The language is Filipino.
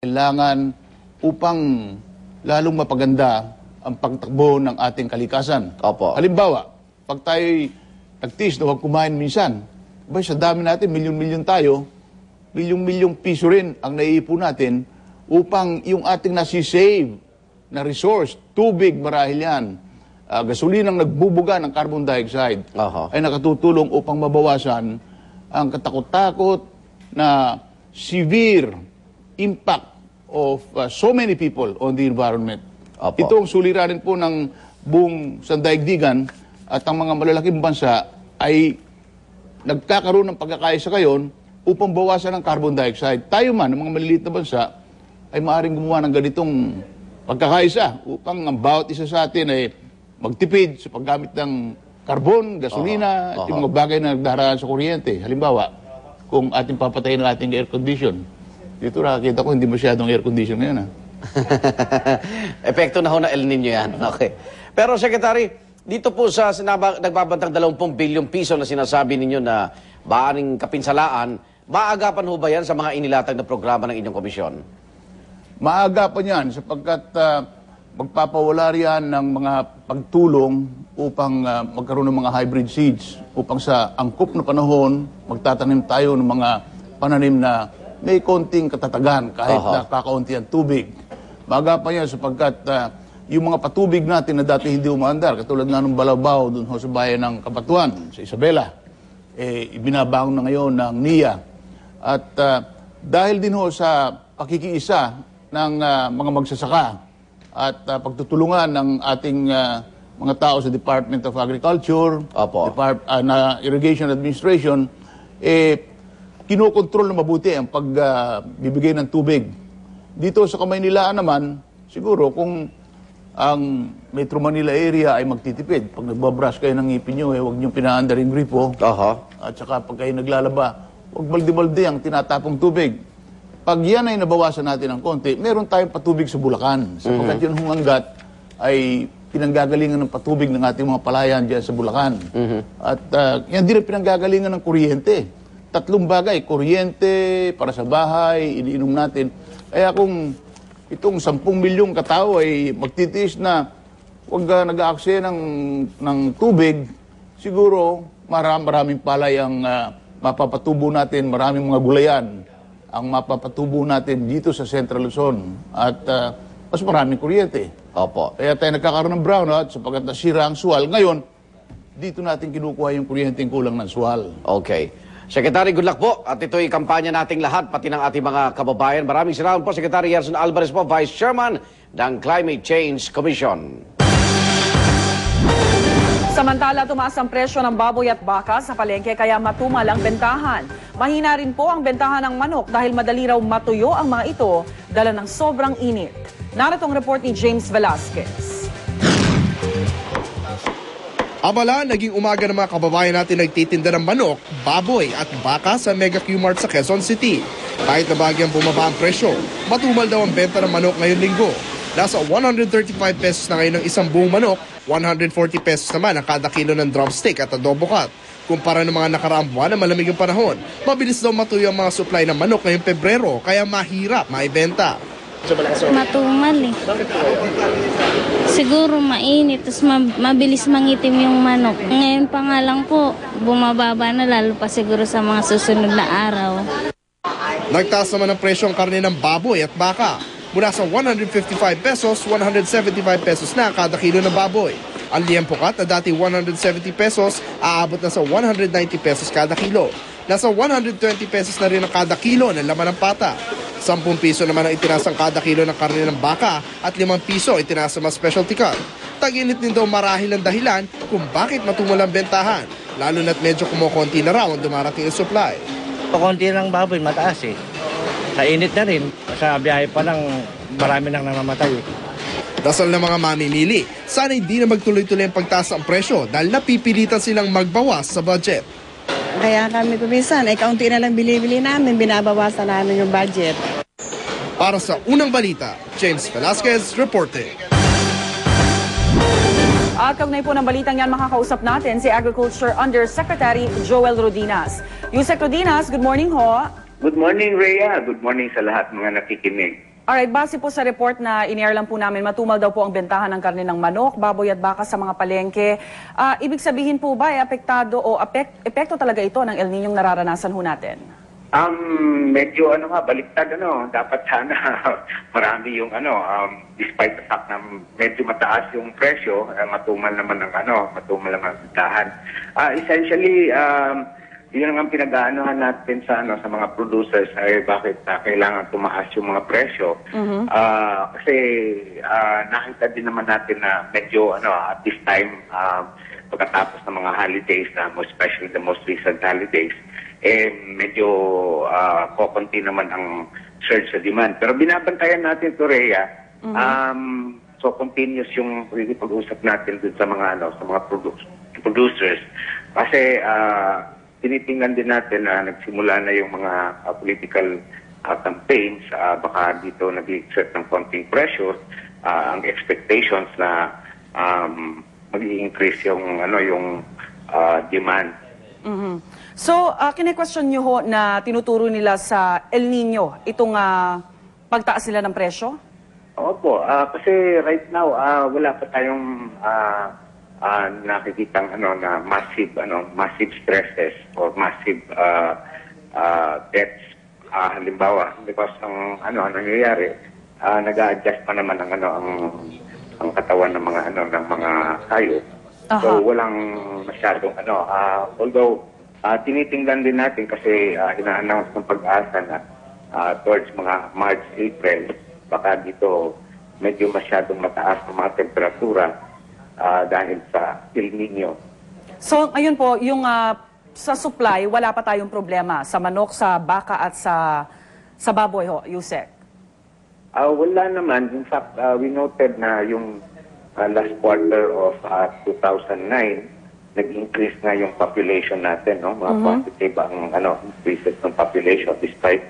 kailangan upang lalong mapaganda ang pagtakbo ng ating kalikasan. Opo. Halimbawa, pag tayo nagtiis na huwag kumain minsan, sa dami natin, milyon-milyon tayo, milyong-milyong piso rin ang naiipon natin upang yung ating nasisave na resource, tubig marahil yan, gasolinang nagbubuga ng carbon dioxide, ay nakatutulong upang mabawasan ang katakot-takot na severe impact of so many people on the environment. Opo. Ito ang suliranin po ng buong sandaigdigan at ang mga malalaking bansa ay nagkakaroon ng pagkakaisa ngayon upang bawasan ang carbon dioxide. Tayo man, ang mga maliliit na bansa, ay maaaring gumawa ng ganitong pagkakaisa upang ang bawat isa sa atin ay magtipid sa paggamit ng carbon, gasolina, at yung mga bagay na nagdaraan sa kuryente. Halimbawa, kung ating papatayin ng ating air condition, dito nakakita ko hindi masyadong air condition ngayon. Epekto na ho na El Nino yan. Okay. Pero Secretary, dito po sa nagbabantang 20 bilyong piso na sinasabi ninyo na baaring kapinsalaan, maagapan ho ba yan sa mga inilatag na programa ng inyong komisyon? Maagapan yan sapagkat magpapawala riyan ng mga pagtulong upang magkaroon ng mga hybrid seeds upang sa angkop na panahon magtatanim tayo ng mga pananim na may konting katatagan kahit na kakaunti ang tubig. Maagapan yan sapagkat yung mga patubig natin na dati hindi umaandar, katulad nga ng Balabaw doon sa bayan ng Kapatuan, sa Isabela, ibinabaong na ngayon ng NIA. At dahil din ho sa pakikiisa ng mga magsasaka at pagtutulungan ng ating mga tao sa Department of Agriculture, Irrigation Administration, kinokontrol na mabuti ang pagbibigay ng tubig. Dito sa Kamaynilaan naman, siguro kung ang Metro Manila area ay magtitipid, pag nagbabrush kayo ng ngipin nyo, huwag nyo pinaandar yung gripo. At saka pag kayo naglalaba, huwag balde-balde ang tinatapong tubig. Pag yan ay nabawasan natin ng konti, meron tayong patubig sa Bulacan. Sapagkat yun hanggat ay pinanggagalingan ng patubig ng ating mga palayan dyan sa Bulacan. At yan din ang pinanggagalingan ng kuryente. 3 bagay, kuryente, para sa bahay, iniinom natin. Kaya kung itong 10 milyong katao ay magtitiis na huwag nag-aakse ng tubig, siguro maraming palay ang mapapatubo natin, maraming mga gulayan ang mapapatubo natin dito sa Central Luzon at mas maraming kuryente. Kaya tayo nagkakaroon ng brownout sapagkat nasira ang suwal. Ngayon, dito natin kinukuha yung kuryenteng kulang ng suwal. Okay. Secretary, good luck po. At ito'y kampanya nating lahat, pati ng ating mga kababayan. Maraming salamat po, Secretary Yerson Alvarez po, Vice Chairman ng Climate Change Commission. Samantala, tumaas ang presyo ng baboy at baka sa palengke kaya matumal ang bentahan. Mahina rin po ang bentahan ng manok dahil madali raw matuyo ang mga ito dala ng sobrang init. Narito ang report ni James Velasquez. Abala, naging umaga ng mga kababayan natin nagtitinda ng manok, baboy at baka sa Mega Q-Mart sa Quezon City. Kahit na bagyang bumaba ang presyo, matumal daw ang benta ng manok ngayon linggo. Nasa 135 pesos na ngayon ang isang buong manok, 140 pesos naman ang kada kilo ng drumstick at adobo cut. Kumpara ng mga nakaraang buwan na malamig ang panahon, mabilis daw matuyo ang mga supply ng manok ngayong Pebrero kaya mahirap maibenta. Matumal eh. Siguro mainit, tapos mabilis mangitim yung manok. Ngayon pa nga lang po, bumababa na lalo pa siguro sa mga susunod na araw. Nagtaas naman ang presyo ang karne ng baboy at baka. Mula sa 155 pesos, 175 pesos na kada kilo ng baboy. Ang liempo cut na dati 170 pesos, aabot na sa 190 pesos kada kilo. Nasa 120 pesos na rin ang kada kilo ng laman ng pata. 10 piso naman ang itinaas ang kada kilo ng karne ng baka at 5 piso itinaas sa mga specialty cut. Tag-init din daw marahil ang dahilan kung bakit matumal ang bentahan, lalo na't medyo kumukonti na raw ang dumarating ang supply. Konti lang baboy, mataas eh. Sa init na rin, sa biyahe pa lang marami nang namamatay eh. Dasal ng mga mamimili, sana hindi na magtuloy-tuloy ang pagtaas ang presyo dahil napipilitan silang magbawas sa budget. Kaya kami kuminsan, kaunti na lang bili-bili namin, binabawasan namin yung budget. Para sa Unang Balita, James Velasquez reporting. At kaugnay po ng balitang yan, makakausap natin si Agriculture Undersecretary Joel Rodinas. Yusek Rodinas, good morning ho. Good morning, Rhea. Good morning sa lahat mga nakikinig. Alright, base po sa report na in-air lang po namin, matumal daw po ang bentahan ng karne ng manok, baboy at baka sa mga palengke. Ibig sabihin po ba, apektado o epekto talaga ito ng El Niñong nararanasan ho natin? Medyo baliktad dapat sana marami yung despite the fact na medyo mataas yung presyo, matumal naman ang bentahan. Essentially, yun ang pinag-aanohan natin sa mga producers ay bakit kailangan tumaas yung mga presyo. Kasi nakita din naman natin na medyo at this time pagkatapos ng mga holidays, especially the most recent holidays, medyo kokonti naman ang surge sa demand. Pero binabantayan natin to, Rhea. So continuous yung pag-usap natin dun sa mga sa mga producers kasi tinitingnan din natin na nagsimula na yung mga political campaigns, baka dito nag-exert ng konting pressure, ang expectations na mag-i-increase yung demand. So, kine-question nyo ho na tinuturo nila sa El Niño itong pagtaas nila ng presyo? Opo, kasi right now wala pa tayong nakikitang na massive stresses or massive deaths. Halimbawa, because ang nangyayari, nag-a-adjust pa naman ang katawan ng mga ng mga hayop. So walang masyadong although tinitingnan din natin kasi ina-announce ng Pag-asa na towards mga March, April, baka dito medyo masyadong mataas ang mga temperatura dahil sa El Niño. So, ayun po, yung sa supply, wala pa tayong problema sa manok, sa baka at sa baboy ho, Yusek? Wala naman. In fact, we noted na yung last quarter of 2009, nag-increase na yung population natin, no? Mga positive ang increases ng population despite